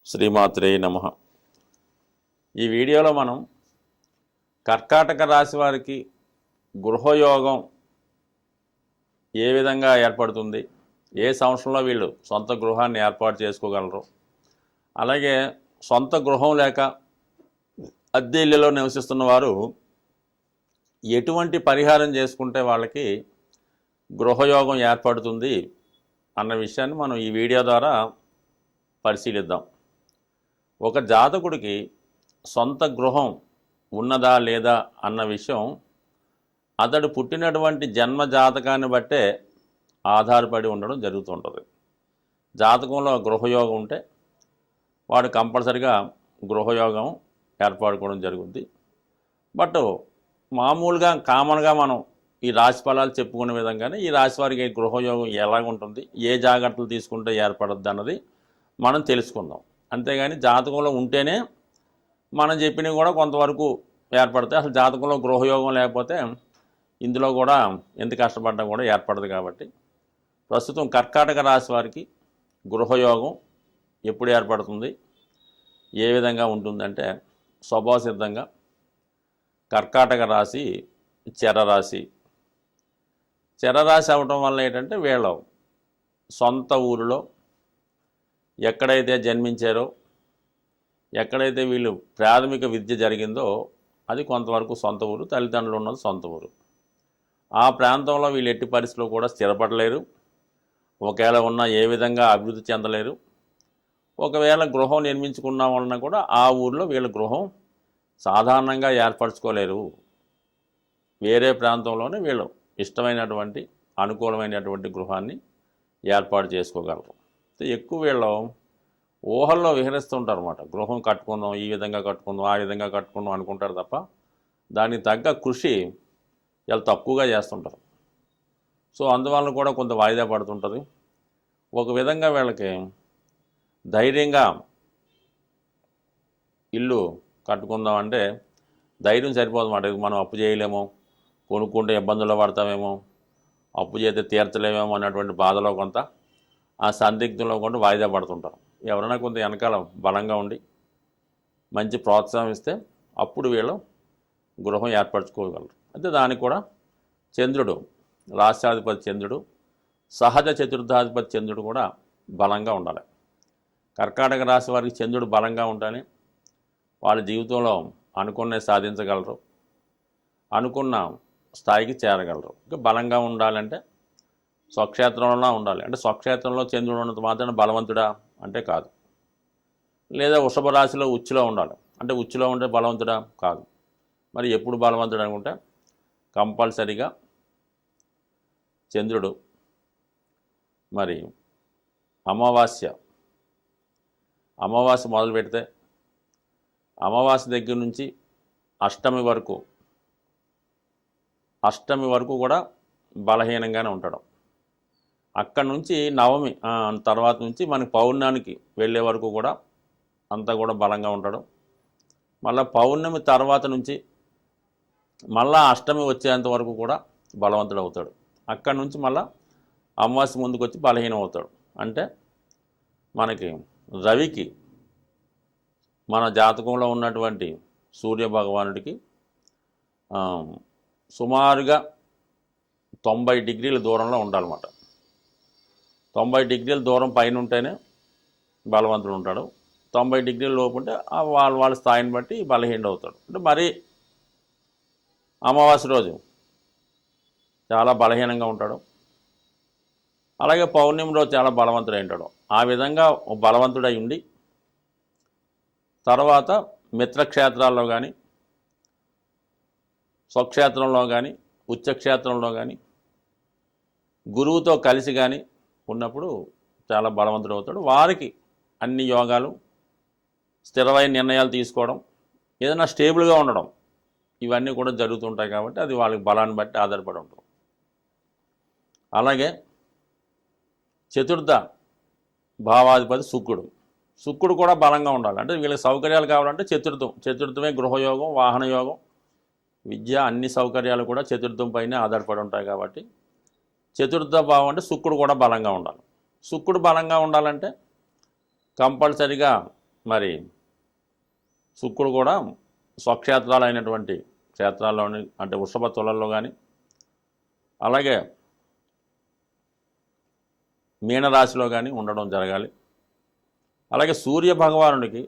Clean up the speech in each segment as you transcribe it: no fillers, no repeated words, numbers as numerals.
శ్రీమాత్రే నమః. ఈ వీడియోలో మనం కర్కాటక రాశి వారికి గృహయోగం ఏ విధంగా ఏర్పడుతుంది, ఏ సంవత్సరంలో వీళ్ళు సొంత గృహాన్ని ఏర్పాటు చేసుకోగలరు, అలాగే సొంత గృహం లేక అద్దె ఇళ్ళలో నివసిస్తున్న వారు ఎటువంటి పరిహారం చేసుకుంటే వాళ్ళకి గృహయోగం ఏర్పడుతుంది అన్న విషయాన్ని మనం ఈ వీడియో ద్వారా పరిశీలిద్దాం. ఒక జాతకుడికి సొంత గృహం ఉన్నదా లేదా అన్న విషయం అతడు పుట్టినటువంటి జన్మ జాతకాన్ని బట్టే ఆధారపడి ఉండడం జరుగుతుంటుంది. జాతకంలో గృహయోగం ఉంటే వాడు కంపల్సరిగా గృహయోగం ఏర్పడుకోవడం జరుగుద్ది. బట్ మామూలుగా కామన్గా మనం ఈ రాశి ఫలాలు చెప్పుకునే విధంగానే ఈ రాశి వారికి గృహయోగం ఎలాగుంటుంది, ఏ జాగ్రత్తలు తీసుకుంటే ఏర్పడద్దు అన్నది మనం తెలుసుకుందాం. అంతేగాని జాతకంలో ఉంటేనే మనం చెప్పినవి కూడా కొంతవరకు ఏర్పడతాయి. అసలు జాతకంలో గృహయోగం లేకపోతే ఇందులో కూడా ఎంత కష్టపడ్డా కూడా ఏర్పడదు. కాబట్టి ప్రస్తుతం కర్కాటక రాశి వారికి గృహయోగం ఎప్పుడు ఏర్పడుతుంది, ఏ విధంగా ఉంటుందంటే స్వభావ సిద్ధంగా కర్కాటక రాశి చరరాశి అవటం వల్ల ఏంటంటే వీళ్ళ సొంత ఊరిలో ఎక్కడైతే జన్మించారో, ఎక్కడైతే వీళ్ళు ప్రాథమిక విద్య జరిగిందో అది కొంతవరకు సొంత ఊరు, తల్లిదండ్రులు ఉన్నది సొంత ఊరు. ఆ ప్రాంతంలో వీళ్ళు ఎట్టి పరిస్థితుల్లో కూడా స్థిరపడలేరు. ఒకవేళ ఉన్న ఏ విధంగా అభివృద్ధి చెందలేరు. ఒకవేళ గృహం నిర్మించుకున్న వలన కూడా ఆ ఊరిలో వీళ్ళ గృహం సాధారణంగా ఏర్పరచుకోలేరు. వేరే ప్రాంతంలోనే వీళ్ళు ఇష్టమైనటువంటి అనుకూలమైనటువంటి గృహాన్ని ఏర్పాటు చేసుకోగలరు. ఎక్కువ వీళ్ళు ఊహల్లో విహరిస్తుంటారు అన్నమాట. గృహం కట్టుకుందాం, ఈ విధంగా కట్టుకుందాం, ఆ విధంగా కట్టుకుందాం అనుకుంటారు తప్ప దానికి తగ్గ కృషి చాలా తక్కువగా చేస్తుంటారు. సో అందువలన కూడా కొంత వాయిదా పడుతుంటుంది. ఒక విధంగా వీళ్ళకి ధైర్యంగా ఇల్లు కట్టుకుందాం అంటే ధైర్యం సరిపోదన్నమాట. మనం అప్పు చేయలేమో, కొనుక్కుంటే ఇబ్బందుల్లో పడతామేమో, అప్పు చేస్తే తీర్చలేమేమో అన్నటువంటి బాధలో కొంత ఆ సందిగ్ధంలో కూడా వాయిదా పడుతుంటారు. ఎవరైనా కొంత వెనకాల బలంగా ఉండి మంచి ప్రోత్సాహం ఇస్తే అప్పుడు వీళ్ళు గృహం ఏర్పరచుకోగలరు. అయితే దానికి కూడా చంద్రుడు, రాష్ట్రాధిపతి చంద్రుడు, సహజ చతుర్థాధిపతి చంద్రుడు కూడా బలంగా ఉండాలి. కర్కాటక రాశి వారికి చంద్రుడు బలంగా ఉంటేనే వాళ్ళ జీవితంలో అనుకున్నది సాధించగలరు, అనుకున్న స్థాయికి చేరగలరు. ఇంకా బలంగా ఉండాలంటే స్వక్షేత్రంలో ఉండాలి. అంటే స్వక్షేత్రంలో చంద్రుడు ఉన్నంత మాత్రాన బలవంతుడా అంటే కాదు. లేదా వృషభ రాశిలో ఉచ్చులో ఉండాలి అంటే ఉచ్చులో ఉంటే బలవంతుడా కాదు. మరి ఎప్పుడు బలవంతుడు అనుకుంటే కంపల్సరిగా చంద్రుడు మరి అమావాస్య మొదలు పెడితే అమావాస్య దగ్గర నుంచి అష్టమి వరకు కూడా బలహీనంగానే ఉంటాడు. అక్కడి నుంచి నవమి తర్వాత నుంచి మనకి పౌర్ణానికి వెళ్ళే వరకు కూడా అంతా కూడా బలంగా ఉంటాడు. మళ్ళీ పౌర్ణమి తర్వాత నుంచి మళ్ళా అష్టమి వచ్చేంత వరకు కూడా బలవంతుడు అవుతాడు. అక్కడి నుంచి మళ్ళీ అమావాస్య ముందుకు వచ్చి బలహీనం అవుతాడు. అంటే మనకి రవికి మన జాతకంలో ఉన్నటువంటి సూర్య భగవానుడికి సుమారుగా 90 డిగ్రీల దూరంలో ఉండాలన్నమాట. 90 డిగ్రీల దూరం పైన ఉంటేనే బలవంతుడు ఉంటాడు. 90 డిగ్రీల లోపు ఉంటే వాళ్ళ స్థాయిని బట్టి బలహీనుడు అవుతాడు. అంటే మరీ అమావాస్య రోజు చాలా బలహీనంగా ఉంటాడు. అలాగే పౌర్ణమి రోజు చాలా బలవంతుడై ఉంటాడు. ఆ విధంగా బలవంతుడై ఉండి తర్వాత మిత్రక్షేత్రాల్లో కానీ, స్వక్షేత్రంలో కానీ, ఉచ్చక్షేత్రంలో కానీ, గురువుతో కలిసి కానీ ఉన్నప్పుడు చాలా బలవంతుడు అవుతాడు. వారికి అన్ని యోగాలు, స్థిరమైన నిర్ణయాలు తీసుకోవడం, ఏదైనా స్టేబుల్గా ఉండడం, ఇవన్నీ కూడా జరుగుతుంటాయి. కాబట్టి అది వాళ్ళకి బలాన్ని బట్టి ఆధారపడి ఉంటుంది. అలాగే చతుర్థ భావాధిపతి శుక్రుడు కూడా బలంగా ఉండాలి. అంటే వీళ్ళకి సౌకర్యాలు కావాలంటే చతుర్థమే గృహయోగం, వాహన యోగం, విద్య, అన్ని సౌకర్యాలు కూడా చతుర్థం పైనే ఆధారపడి ఉంటాయి. కాబట్టి చతుర్థ భావం అంటే శుక్రుడు కూడా బలంగా ఉండాలి. శుక్రుడు బలంగా ఉండాలంటే కంపల్సరిగా మరి శుక్రుడు కూడా స్వక్షేత్రాలు అయినటువంటి క్షేత్రాల్లోని అంటే వృషభ తులల్లో కానీ అలాగే మీనరాశిలో కానీ ఉండడం జరగాలి. అలాగే సూర్య భగవానుడికి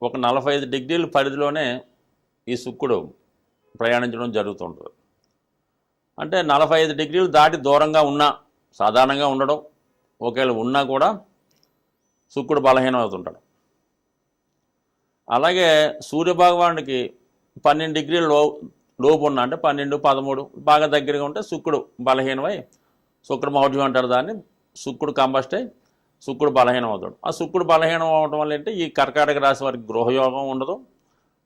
ఒక 45 డిగ్రీల పరిధిలోనే ఈ శుక్రుడు ప్రయాణించడం జరుగుతుంటుంది. అంటే 45 డిగ్రీలు దాటి దూరంగా ఉన్నా సాధారణంగా ఉండడం, ఒకవేళ ఉన్నా కూడా శుక్రుడు బలహీనం అవుతుంటాడు. అలాగే సూర్యభగవానుడికి 12 డిగ్రీల లోపు ఉన్న అంటే 12, 13 బాగా దగ్గరగా ఉంటే శుక్రుడు బలహీనమై శుక్రమౌఢ్యం అంటారు దాన్ని. శుక్రుడు కంబస్ట్ అయి శుక్రుడు బలహీనం అవుతాడు. ఆ శుక్రుడు బలహీనం అవడం వల్ల ఏంటి, ఈ కర్కాటక రాశి వారికి గృహయోగం ఉండదు,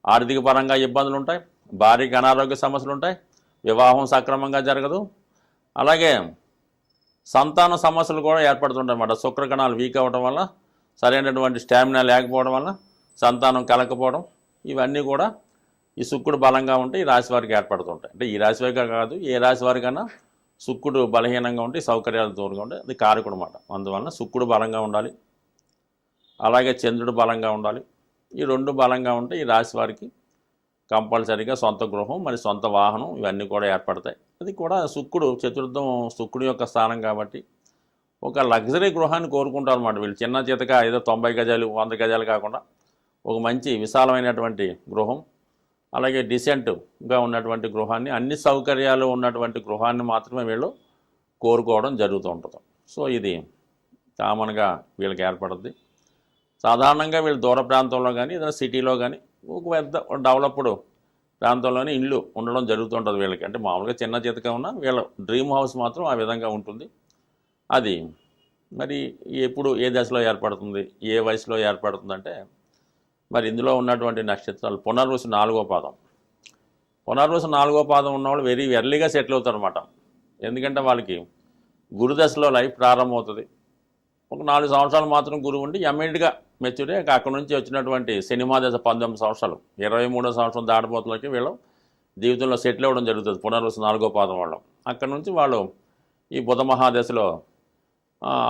ఆర్థిక పరంగా ఇబ్బందులు ఉంటాయి, భారీగా అనారోగ్య సమస్యలు ఉంటాయి, వివాహం సక్రమంగా జరగదు, అలాగే సంతాన సమస్యలు కూడా ఏర్పడుతుంటాయి అన్నమాట. శుక్రకణాలు వీక్ అవ్వడం వల్ల, సరైనటువంటి స్టామినా లేకపోవడం వల్ల సంతానం కలకపోవడం, ఇవన్నీ కూడా ఈ శుక్రుడు బలంగా ఉంటే ఈ రాశి వారికి ఏర్పడుతుంటాయి. అంటే ఈ రాశి వారికి కాదు, ఏ రాశి వారికైనా శుక్రుడు బలహీనంగా ఉంటే సౌకర్యాలు దూరంగా ఉంటే అది కారకుడు అన్నమాట. అందువలన శుక్రుడు బలంగా ఉండాలి, అలాగే చంద్రుడు బలంగా ఉండాలి. ఈ రెండు బలంగా ఉంటే ఈ రాశి వారికి కంపల్సరీగా సొంత గృహం, మరి సొంత వాహనం ఇవన్నీ కూడా ఏర్పడతాయి. అది కూడా శుక్రుడు చతుర్థం శుక్రుడు యొక్క స్థానం కాబట్టి ఒక లగ్జరీ గృహాన్ని కోరుకుంటారు అన్నమాట వీళ్ళు. చిన్న చితక ఏదో 90 గజాలు 100 గజాలు కాకుండా ఒక మంచి విశాలమైనటువంటి గృహం, అలాగే డీసెంట్గా ఉన్నటువంటి గృహాన్ని, అన్ని సౌకర్యాలు ఉన్నటువంటి గృహాన్ని మాత్రమే వీళ్ళు కోరుకోవడం జరుగుతూ ఉంటుంది. సో ఇది కామన్గా వీళ్ళకి ఏర్పడుద్ది. సాధారణంగా వీళ్ళు దూర ప్రాంతంలో కానీ ఏదైనా సిటీలో కానీ ఒక పెద్ద డెవలప్డ్ ప్రాంతంలోనే ఇల్లు ఉండడం జరుగుతుంటుంది వీళ్ళకి. అంటే మామూలుగా చిన్న చితక ఉన్న వీళ్ళ డ్రీమ్ హౌస్ మాత్రం ఆ విధంగా ఉంటుంది. అది మరి ఎప్పుడు ఏ దశలో ఏర్పడుతుంది, ఏ వయసులో ఏర్పడుతుందంటే మరి ఇందులో ఉన్నటువంటి నక్షత్రాలు పునర్వసు 4వ పాదం. పునర్వసు 4వ పాదం ఉన్నవాళ్ళు వెరీ ఎర్లీగా సెటిల్ అవుతారు అనమాట. ఎందుకంటే వాళ్ళకి గురుదశలో లైఫ్ ప్రారంభమవుతుంది. ఒక 4 సంవత్సరాలు మాత్రం గురువు ఉండి ఇమ్మీడియట్గా మెచ్యూరి. అక్కడ నుంచి వచ్చినటువంటి సినిమా దశ 19 సంవత్సరాలు 23వ సంవత్సరం దాటిపోతులకి వీళ్ళు జీవితంలో సెటిల్ అవ్వడం జరుగుతుంది పునర్వసు 4వ పాదం వాళ్ళు. అక్కడ నుంచి వాళ్ళు ఈ బుధ మహాదశలో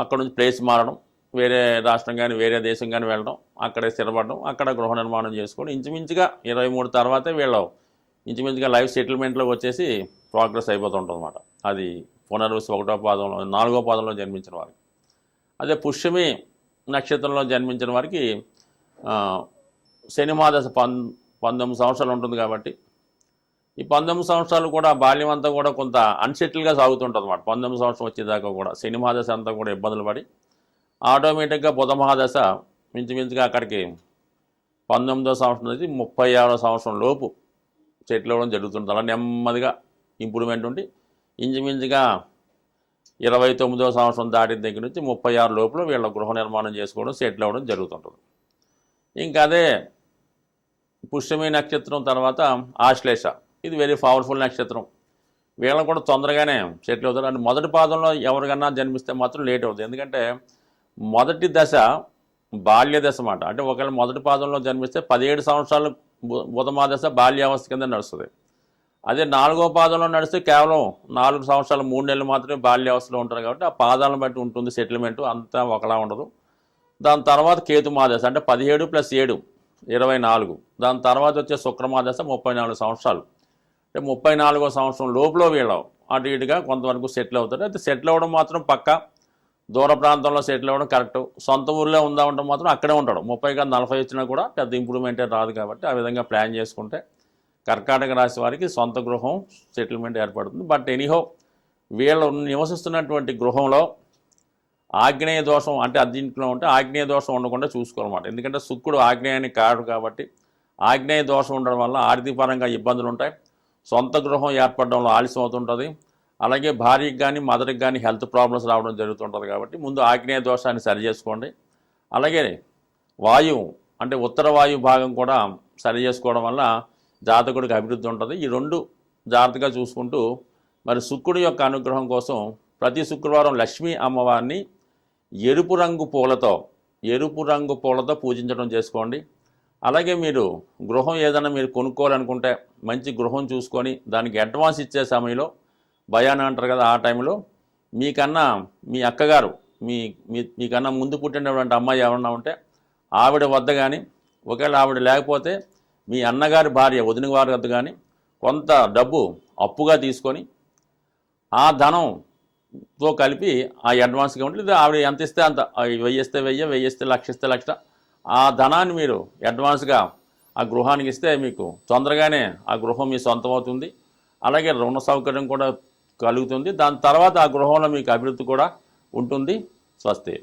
అక్కడ నుంచి ప్లేస్ మారడం, వేరే రాష్ట్రం కానీ వేరే దేశం కానీ వెళ్ళడం, అక్కడే స్థిరపడడం, అక్కడ గృహ నిర్మాణం చేసుకోవడం, ఇంచుమించుగా 23 తర్వాతే వీళ్ళు ఇంచుమించుగా లైఫ్ సెటిల్మెంట్లో వచ్చేసి ప్రోగ్రెస్ అయిపోతుంటుంది అన్నమాట. అది పునర్వసు 1వ పాదంలో 4వ పాదంలో జన్మించిన వారికి. అదే పుష్యమి నక్షత్రంలో జన్మించిన వారికి శనిమాదశ 19 సంవత్సరాలు ఉంటుంది కాబట్టి ఈ 19 సంవత్సరాలు కూడా బాల్యం అంతా కూడా కొంత అన్సెటిల్గా సాగుతుంటుంది అన్నమాట. 19 సంవత్సరం వచ్చేదాకా కూడా శనిమాదశ అంతా కూడా ఇబ్బందులు పడి ఆటోమేటిక్గా బుధ మహాదశ మించుమించుగా అక్కడికి 19వ సంవత్సరం నుంచి 36వ సంవత్సరం లోపు సెటిల్ అవ్వడం జరుగుతుంది. అలా నెమ్మదిగా ఇంప్రూవ్మెంట్ ఉండి ఇంచుమించుగా 29వ సంవత్సరం దాటిన దగ్గర నుంచి 36 లోపల వీళ్ళ గృహ నిర్మాణం చేసుకోవడం, సెటిల్ అవ్వడం జరుగుతుంటుంది. ఇంకా అదే పుష్యమి నక్షత్రం తర్వాత ఆశ్లేష, ఇది వెరీ పవర్ఫుల్ నక్షత్రం. వీళ్ళని కూడా తొందరగానే సెటిల్ అవుతారు. అంటే మొదటి పాదంలో ఎవరికన్నా జన్మిస్తే మాత్రం లేట్ అవుతుంది. ఎందుకంటే మొదటి దశ బాల్య దశ అన్నమాట. అంటే ఒకవేళ మొదటి పాదంలో జన్మిస్తే 17 సంవత్సరాలు బుధమాదశ బాల్యావస్థ కింద నడుస్తుంది. అదే 4వ పాదంలో నడిస్తే కేవలం 4 సంవత్సరాలు 3 నెలలు మాత్రమే బాల్యావస్థలో ఉంటారు. కాబట్టి ఆ పాదాలను బట్టి ఉంటుంది సెటిల్మెంటు, అంతా ఒకలా ఉండదు. దాని తర్వాత కేతుమాదశ అంటే 17 + 7 24. దాని తర్వాత వచ్చే శుక్రమాదశ 34 సంవత్సరాలు. అంటే 34వ సంవత్సరం లోపల వీళ్ళు అటు ఇటుగా కొంతవరకు సెటిల్ అవుతారు. అయితే సెటిల్ అవ్వడం మాత్రం పక్కా, దూర ప్రాంతంలో సెటిల్ అవ్వడం కరెక్ట్. సొంత ఊళ్ళో ఉందామంటే మాత్రం అక్కడే ఉంటాడు. 30 కాదు 40 వచ్చినా కూడా పెద్ద ఇంప్రూవ్మెంటే రాదు. కాబట్టి ఆ విధంగా ప్లాన్ చేసుకుంటే కర్కాటక రాశి వారికి సొంత గృహం సెటిల్మెంట్ ఏర్పడుతుంది. బట్ ఎనీహో వీళ్ళు నివసిస్తున్నటువంటి గృహంలో ఆగ్నేయ దోషం అంటే అద్దీంట్లో ఉంటే ఆగ్నేయ దోషం ఉండకుండా చూసుకోవాలన్నమాట. ఎందుకంటే శుక్రుడు ఆగ్నేయానికి కాడు కాబట్టి ఆగ్నేయ దోషం ఉండడం వల్ల ఆర్థిక పరంగా ఇబ్బందులు ఉంటాయి. సొంత గృహం ఏర్పడడంలో ఆలస్యం అవుతుంటుంది. అలాగే భార్యకి కానీ మదర్కి కానీ హెల్త్ ప్రాబ్లమ్స్ రావడం జరుగుతుంటుంది. కాబట్టి ముందు ఆగ్నేయ దోషాన్ని సరి చేసుకోండి. అలాగే వాయువు అంటే ఉత్తర వాయువు భాగం కూడా సరి చేసుకోవడం వల్ల జాతకుడికి అభివృద్ధి ఉంటుంది. ఈ రెండు జాగ్రత్తగా చూసుకుంటూ మరి శుక్రుడి యొక్క అనుగ్రహం కోసం ప్రతి శుక్రవారం లక్ష్మీ అమ్మవారిని ఎరుపు రంగు పూలతో పూజించడం చేసుకోండి. అలాగే మీరు గృహం ఏదైనా మీరు కొనుక్కోవాలనుకుంటే మంచి గృహం చూసుకొని దానికి అడ్వాన్స్ ఇచ్చే సమయంలో భయాన్ని అంటారు కదా, ఆ టైంలో మీకన్నా మీ అక్కగారు మీకన్నా ముందు పుట్టినటువంటి అమ్మాయి ఎవరన్నా ఉంటే ఆవిడ వద్ద కానీ, ఒకవేళ ఆవిడ లేకపోతే మీ అన్నగారి భార్య వదిన వారి వద్ద కానీ కొంత డబ్బు అప్పుగా తీసుకొని ఆ ధనంతో కలిపి ఆ అడ్వాన్స్గా ఉంటుంది. ఆవిడ ఎంత ఇస్తే అంత, 1000 ఇస్తే 1000, 1000 ఇస్తే 1,00,000 ఇస్తే 1,00,000, ఆ ధనాన్ని మీరు అడ్వాన్స్గా ఆ గృహానికి ఇస్తే మీకు తొందరగానే ఆ గృహం మీ సొంతం అవుతుంది. అలాగే రుణ సౌకర్యం కూడా కలుగుతుంది. దాని తర్వాత ఆ గృహంలో మీకు అభివృద్ధి కూడా ఉంటుంది. స్వస్తి.